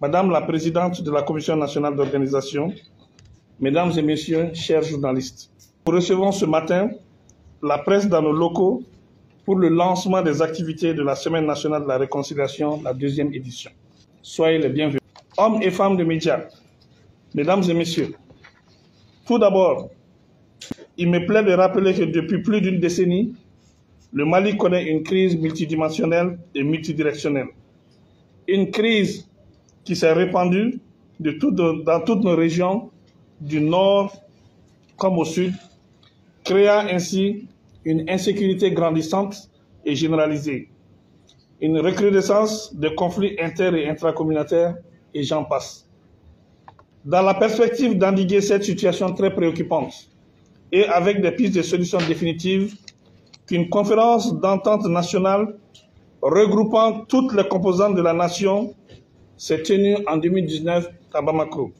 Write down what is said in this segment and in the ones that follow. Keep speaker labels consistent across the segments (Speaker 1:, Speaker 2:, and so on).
Speaker 1: Madame la Présidente de la Commission nationale d'organisation, Mesdames et Messieurs, chers journalistes, nous recevons ce matin la presse dans nos locaux pour le lancement des activités de la Semaine nationale de la réconciliation, la 2e édition. Soyez les bienvenus. Hommes et femmes de médias, Mesdames et Messieurs, tout d'abord, il me plaît de rappeler que depuis plus d'une décennie, le Mali connaît une crise multidimensionnelle et multidirectionnelle. Une crise qui s'est répandue dans toutes nos régions, du nord comme au sud, créant ainsi une insécurité grandissante et généralisée, une recrudescence de conflits inter- et intracommunautaires, et j'en passe. Dans la perspective d'endiguer cette situation très préoccupante, et avec des pistes de solutions définitives, qu'une conférence d'entente nationale regroupant toutes les composantes de la nation s'est tenue en 2019 à Bamako.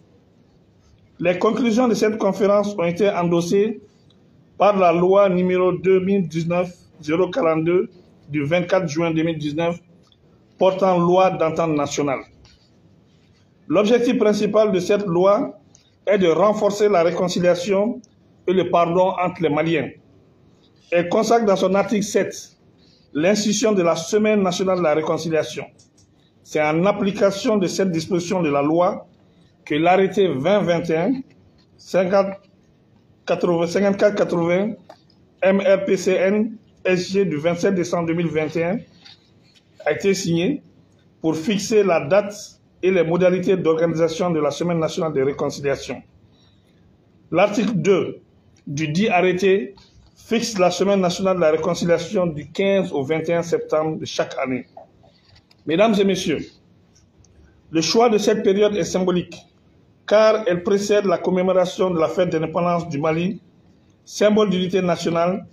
Speaker 1: Les conclusions de cette conférence ont été endossées par la loi numéro 2019-042 du 24 juin 2019 portant loi d'entente nationale. L'objectif principal de cette loi est de renforcer la réconciliation et le pardon entre les Maliens. Elle consacre dans son article 7 l'institution de la Semaine nationale de la réconciliation. C'est en application de cette disposition de la loi que l'arrêté 2021 5480 MRPCN SG du 27 décembre 2021 a été signé pour fixer la date et les modalités d'organisation de la Semaine nationale de réconciliation. L'article 2 du dit arrêté fixe la Semaine nationale de la réconciliation du 15 au 21 septembre de chaque année. Mesdames et Messieurs, le choix de cette période est symbolique, car elle précède la commémoration de la fête d'indépendance du Mali, symbole d'unité nationale,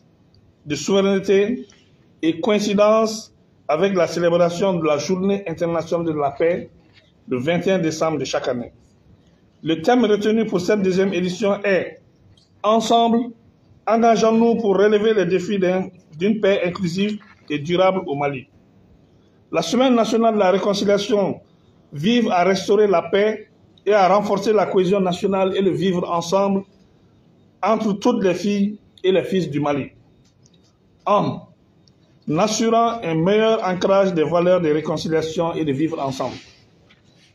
Speaker 1: de souveraineté et coïncidence avec la célébration de la Journée internationale de la paix, le 21 décembre de chaque année. Le thème retenu pour cette 2e édition est « Ensemble, engageons-nous pour relever les défis d'une paix inclusive et durable au Mali ». La Semaine nationale de la réconciliation vise à restaurer la paix et à renforcer la cohésion nationale et le vivre ensemble entre toutes les filles et les fils du Mali. En assurant un meilleur ancrage des valeurs de réconciliation et de vivre ensemble.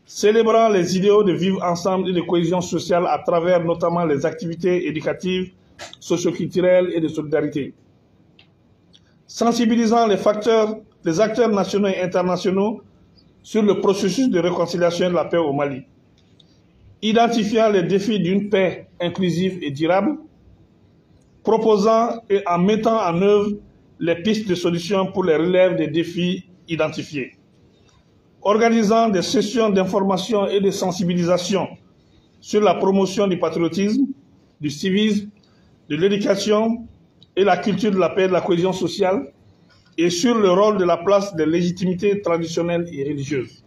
Speaker 1: Célébrant les idéaux de vivre ensemble et de cohésion sociale à travers notamment les activités éducatives, socioculturelles et de solidarité. Sensibilisant les acteurs nationaux et internationaux sur le processus de réconciliation et de la paix au Mali. Identifiant les défis d'une paix inclusive et durable, proposant et en mettant en œuvre les pistes de solutions pour les relèves des défis identifiés. Organisant des sessions d'information et de sensibilisation sur la promotion du patriotisme, du civisme, de l'éducation et la culture de la paix et de la cohésion sociale, et sur le rôle de la place des légitimités traditionnelles et religieuses.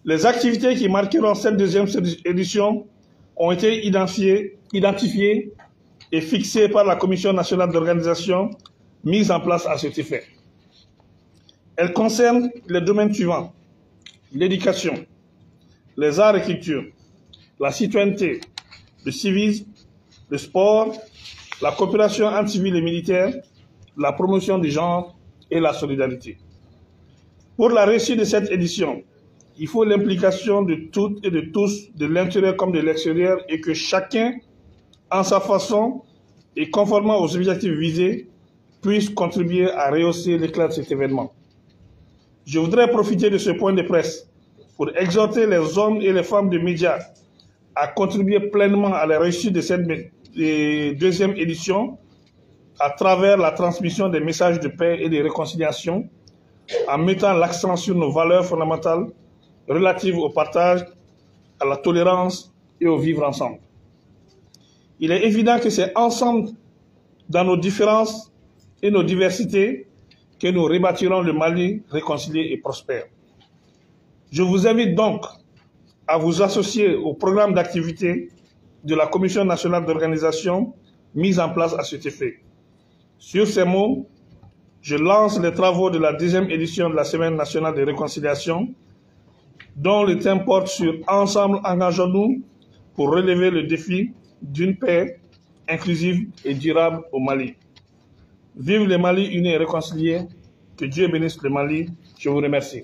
Speaker 1: Les activités qui marqueront cette 2e édition ont été identifiées et fixées par la Commission nationale d'organisation mise en place à cet effet. Elles concernent les domaines suivants: l'éducation, les arts et culture, la citoyenneté, le civisme, le sport, la coopération entre civils et militaires, la promotion du genre et la solidarité. Pour la réussite de cette édition, il faut l'implication de toutes et de tous, de l'intérieur comme de l'extérieur, et que chacun, en sa façon et conformément aux objectifs visés, puisse contribuer à rehausser l'éclat de cet événement. Je voudrais profiter de ce point de presse pour exhorter les hommes et les femmes de médias à contribuer pleinement à la réussite de cette 2e édition à travers la transmission des messages de paix et de réconciliation, en mettant l'accent sur nos valeurs fondamentales relatives au partage, à la tolérance et au vivre ensemble. Il est évident que c'est ensemble, dans nos différences et nos diversités, que nous rebâtirons le Mali réconcilié et prospère. Je vous invite donc à vous associer au programme d'activité de la Commission nationale d'organisation mise en place à cet effet. Sur ces mots, je lance les travaux de la 2e édition de la Semaine nationale de réconciliation dont le thème porte sur « Ensemble, engageons-nous pour relever le défi d'une paix inclusive et durable au Mali ». Vive le Mali uni et réconcilié. Que Dieu bénisse le Mali. Je vous remercie.